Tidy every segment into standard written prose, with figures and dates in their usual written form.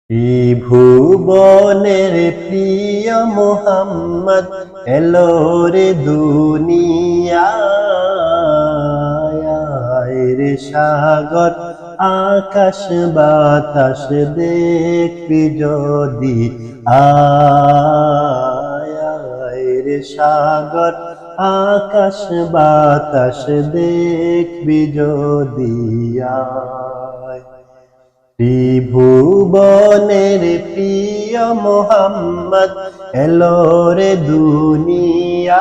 ত্রিভুবনের প্রিয় মোহাম্মদ এলো রে দুনিয়ায় রে সাগর আকাশ বাতাস দেখবি যদি আয় রে সাগর আকাশ বাতাস দেখবি যদি আয় ত্রিভুবনের প্রিয় মোহাম্মদ এলো রে দুনিয়ায়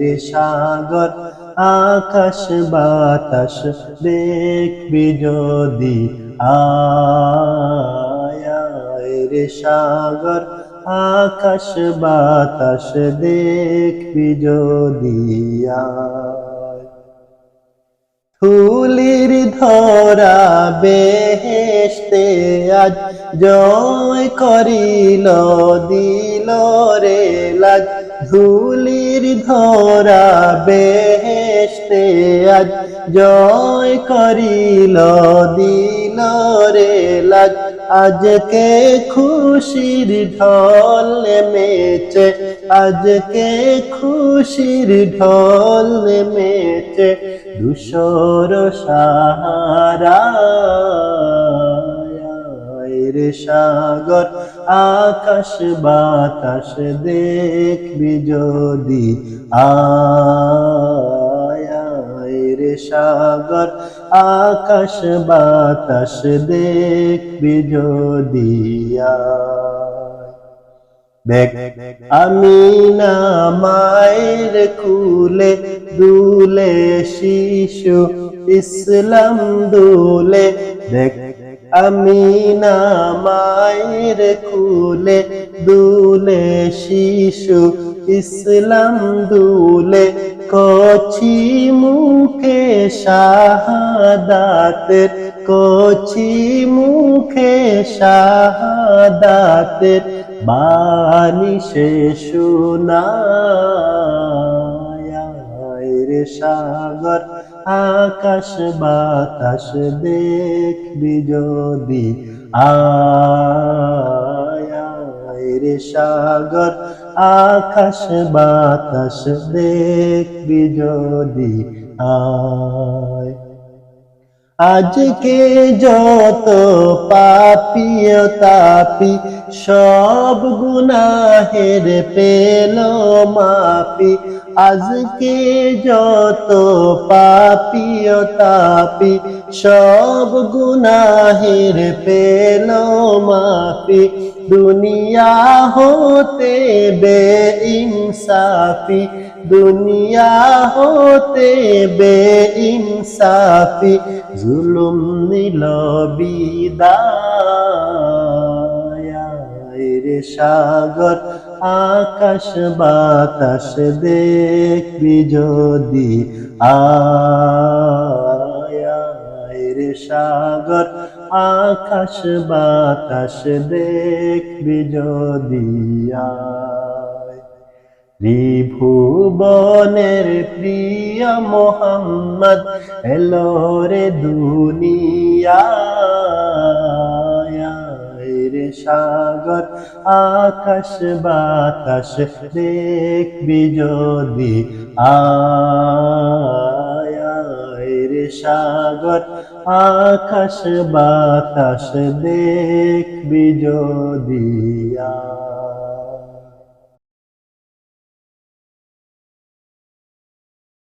রে সাগর আকাশ বাতাস দেখবি যদি আয় রে সাগর আকাশ বাতাস দেখবি যদি আয় ধুলির ধরা বেহেশতে আজ জয় করিল দিল রে লাজ ধুলির ধরা বেহেশতে আজ জয় করিল দিল রে লাজ আজকে খুশির ঢল নেমেছে আজকে খুশির ঢল নেমেছে ধূসর সাহারা রে সাগর আকাশ বাতাস দেখবি যদি আয় রে সাগর আকাশ বাতাস দেখবি যদি দেখ আমিনা মায়ের কুলে দুলে শিশু ইসলাম দুলে দেখ আমিনা মায়ের কুলে দুলে শিশু ইসলাম দুলে কচি মুখে শাহাদাতের কচি মুখে শাহাদাতের বাণী সে শোনায় রে সাগর আকাশ বাতাস দেখবি যদি আয় রে সাগর আকাশ বাতাস দেখবি যদি আয় আজকে যত পাপী তাপি সব গুনাহের পেল মাপি আজকে যত পাপী তাপি সব গুনাহের পেল মাপি দুনিয়া হতে বেইনসাফি দুনিয়া হতে বেইনসাফি জুলুম নিল বিদায় রে সাগর আকাশ বাতাস দেখবি যদি আয় রে সাগর আকাশ বাতাস দেখবি যদি আয় ত্রিভুবনের প্রিয় মোহাম্মদ এলো রে দুনিয়ায় রে সাগর আকাশ বাতাস দেখবি যদি আয় রে সাগর আকাশ বাতাস দেখবি যদি